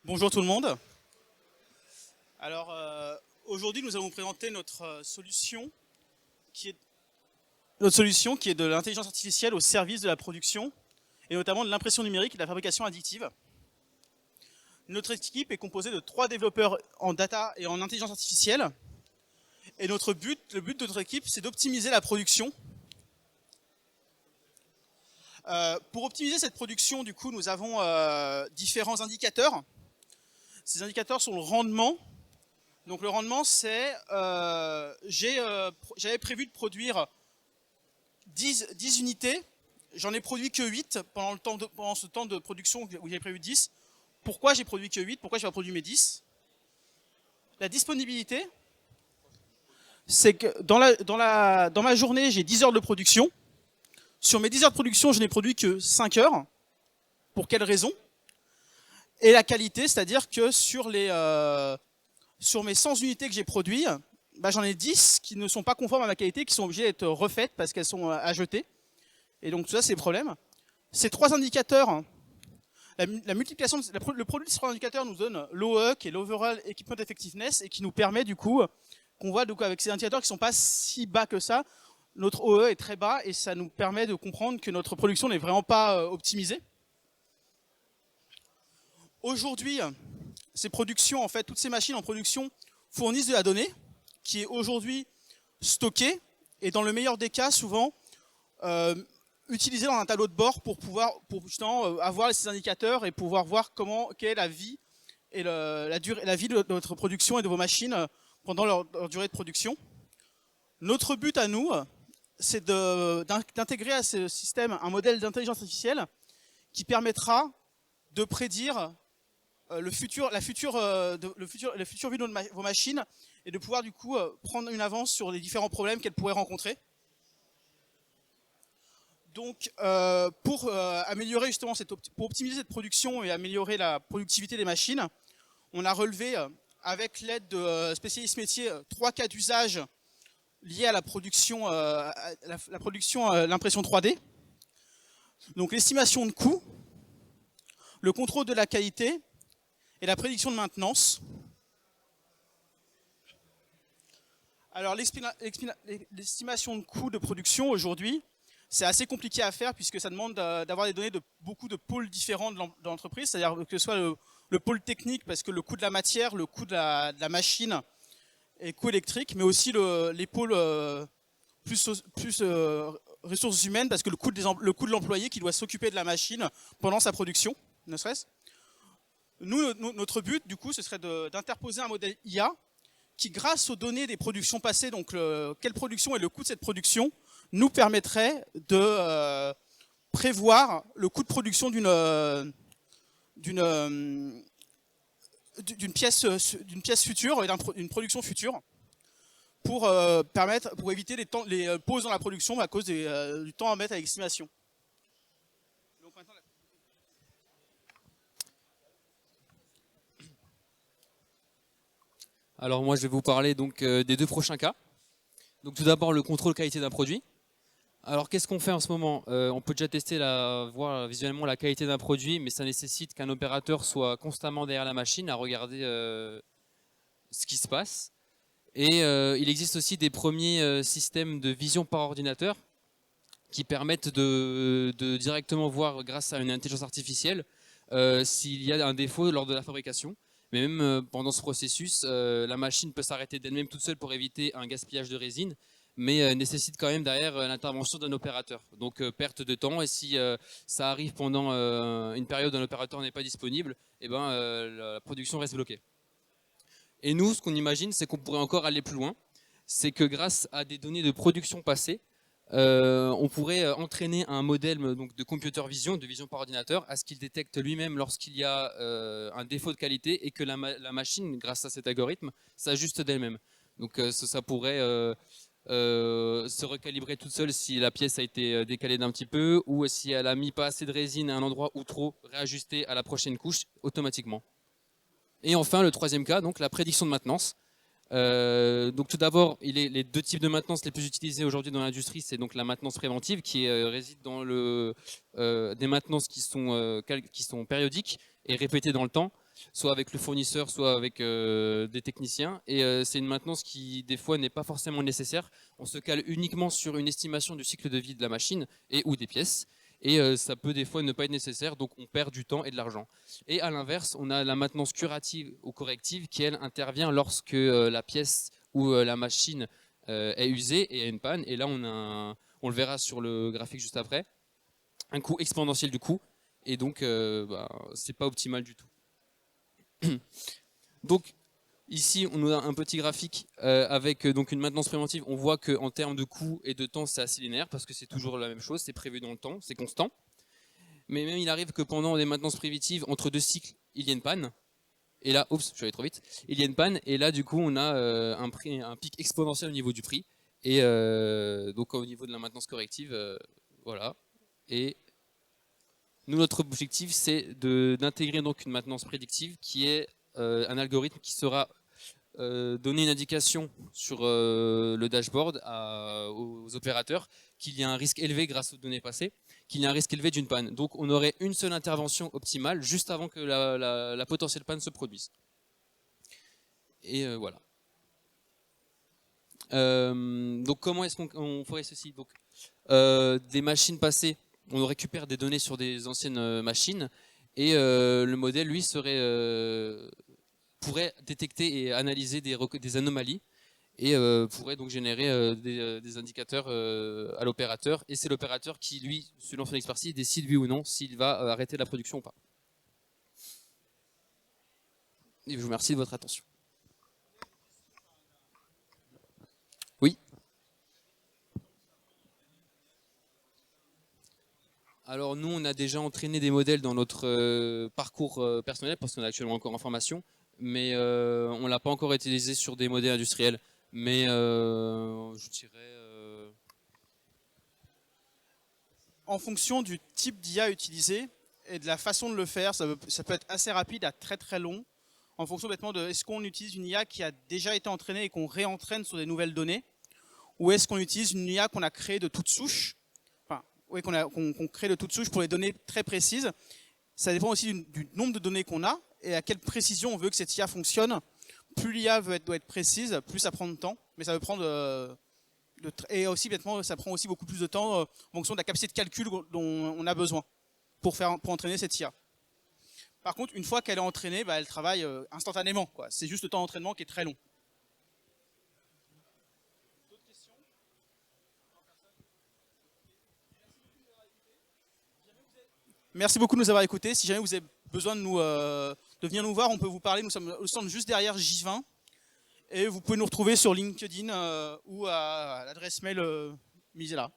Bonjour tout le monde. Alors aujourd'hui nous allons vous présenter notre solution qui est de l'intelligence artificielle au service de la production et notamment de l'impression numérique et de la fabrication additive. Notre équipe est composée de 3 développeurs en data et en intelligence artificielle et le but de notre équipe c'est d'optimiser la production. Pour optimiser cette production, du coup, nous avons différents indicateurs. Ces indicateurs sont le rendement. Donc le rendement, c'est j'avais prévu de produire 10 unités, j'en ai produit que 8 pendant ce temps de production où j'avais prévu 10. Pourquoi j'ai produit que 8? Pourquoi je n'ai pas produit mes 10? La disponibilité, c'est que dans ma journée, j'ai 10 heures de production. Sur mes 10 heures de production, je n'ai produit que 5 heures. Pour quelle raison? Et la qualité, c'est-à-dire que sur mes 100 unités que j'ai produites, j'en ai 10 qui ne sont pas conformes à ma qualité, qui sont obligées d'être refaites parce qu'elles sont à jeter. Et donc tout ça, c'est le problème. Ces 3 indicateurs, la multiplication, le produit de ces 3 indicateurs nous donne l'OE, qui est l'Overall Equipment Effectiveness, et qui nous permet du coup, qu'on voit donc, avec ces indicateurs qui ne sont pas si bas que ça, notre OE est très bas et ça nous permet de comprendre que notre production n'est vraiment pas optimisée. Aujourd'hui, ces productions, en fait, toutes ces machines en production fournissent de la donnée qui est aujourd'hui stockée et dans le meilleur des cas, souvent, utilisée dans un tableau de bord pour justement avoir ces indicateurs et pouvoir voir quelle est la vie et la vie de notre production et de vos machines pendant leur durée de production. Notre but à nous, c'est d'intégrer à ce système un modèle d'intelligence artificielle qui permettra de prédire la future vie de vos machines et de pouvoir du coup prendre une avance sur les différents problèmes qu'elles pourraient rencontrer. Donc pour améliorer justement pour optimiser cette production et améliorer la productivité des machines, on a relevé avec l'aide de spécialistes métiers 3 cas d'usage liés à la production, l'impression 3D. Donc l'estimation de coût, le contrôle de la qualité et la prédiction de maintenance. Alors l'estimation de coût de production aujourd'hui, c'est assez compliqué à faire puisque ça demande d'avoir des données de beaucoup de pôles différents de l'entreprise, c'est-à-dire que ce soit le pôle technique parce que le coût de la matière, le coût de la machine et le coût électrique, mais aussi les pôles plus ressources humaines parce que le coût de l'employé qui doit s'occuper de la machine pendant sa production, ne serait-ce. Notre but, du coup, ce serait d'interposer un modèle IA qui, grâce aux données des productions passées, donc quelle production et le coût de cette production, nous permettrait de prévoir le coût de production d'une pièce future et d'une production future pour éviter les pauses dans la production à cause du temps à mettre à l'estimation. Alors moi je vais vous parler donc des 2 prochains cas. Donc tout d'abord le contrôle qualité d'un produit. Alors qu'est-ce qu'on fait en ce moment? On peut déjà voir visuellement la qualité d'un produit, mais ça nécessite qu'un opérateur soit constamment derrière la machine à regarder ce qui se passe. Et il existe aussi des premiers systèmes de vision par ordinateur qui permettent de directement voir grâce à une intelligence artificielle s'il y a un défaut lors de la fabrication. Mais même pendant ce processus, la machine peut s'arrêter d'elle-même toute seule pour éviter un gaspillage de résine, mais nécessite quand même derrière l'intervention d'un opérateur. Donc perte de temps, et si ça arrive pendant une période où un opérateur n'est pas disponible, la production reste bloquée. Et nous, ce qu'on imagine, c'est qu'on pourrait encore aller plus loin. C'est que grâce à des données de production passées, on pourrait entraîner un modèle donc, de computer vision, de vision par ordinateur, à ce qu'il détecte lui-même lorsqu'il y a un défaut de qualité et que la machine, grâce à cet algorithme, s'ajuste d'elle-même. Donc ça pourrait se recalibrer toute seule si la pièce a été décalée d'un petit peu ou si elle a mis pas assez de résine à un endroit ou trop, réajuster à la prochaine couche automatiquement. Et enfin, le 3e cas, donc la prédiction de maintenance. Donc tout d'abord, les 2 types de maintenance les plus utilisés aujourd'hui dans l'industrie, c'est donc la maintenance préventive qui réside dans des maintenances qui sont périodiques et répétées dans le temps. soit avec le fournisseur, soit avec des techniciens. Et c'est une maintenance qui, des fois, n'est pas forcément nécessaire. On se cale uniquement sur une estimation du cycle de vie de la machine et ou des pièces. Et ça peut des fois ne pas être nécessaire, donc on perd du temps et de l'argent. Et à l'inverse, on a la maintenance curative ou corrective qui, elle, intervient lorsque la pièce ou la machine est usée et a une panne. Et là, on le verra sur le graphique juste après, un coût exponentiel du coût. Et donc, c'est pas optimal du tout. Donc, ici, on a un petit graphique avec donc une maintenance préventive. On voit qu'en termes de coût et de temps, c'est assez linéaire parce que c'est toujours la même chose, c'est prévu dans le temps, c'est constant. Mais même il arrive que pendant des maintenances préventives, entre deux cycles, il y a une panne. Et là, oups, je suis allé trop vite. Il y a une panne et là, du coup, on a un pic exponentiel au niveau du prix. Et donc, au niveau de la maintenance corrective, voilà. Et nous, notre objectif, c'est d'intégrer donc une maintenance prédictive qui est un algorithme qui sera donner une indication sur le dashboard aux opérateurs qu'il y a un risque élevé grâce aux données passées, qu'il y a un risque élevé d'une panne. Donc on aurait une seule intervention optimale juste avant que la potentielle panne se produise. Et voilà. Donc comment est-ce qu'on ferait ceci? Donc des machines passées, on récupère des données sur des anciennes machines et le modèle lui pourrait détecter et analyser des anomalies et pourrait donc générer des indicateurs à l'opérateur, et c'est l'opérateur qui, lui, selon son expertise, décide oui ou non s'il va arrêter la production ou pas. Et je vous remercie de votre attention. Oui. Alors nous, on a déjà entraîné des modèles dans notre parcours personnel, parce qu'on est actuellement encore en formation, mais on ne l'a pas encore utilisé sur des modèles industriels. Mais je dirais... En fonction du type d'IA utilisé et de la façon de le faire, ça peut être assez rapide à très très long, en fonction bêtement de est-ce qu'on utilise une IA qui a déjà été entraînée et qu'on réentraîne sur des nouvelles données, ou est-ce qu'on utilise une IA qu'on a créée de toute souche, qu'on crée de toute souche pour les données très précises. Ça dépend aussi du nombre de données qu'on a et à quelle précision on veut que cette IA fonctionne. Plus l'IA doit être précise, plus ça prend de temps, mais ça veut prendre et aussi bêtement, ça prend aussi beaucoup plus de temps en fonction de la capacité de calcul dont on a besoin pour entraîner cette IA. Par contre, une fois qu'elle est entraînée, elle travaille instantanément. C'est juste le temps d'entraînement qui est très long. D'autres questions? Merci beaucoup de nous avoir écoutés. Si jamais vous avez besoin de venir nous voir, on peut vous parler. Nous sommes au stand juste derrière J20. Et vous pouvez nous retrouver sur LinkedIn ou à l'adresse mail mise là.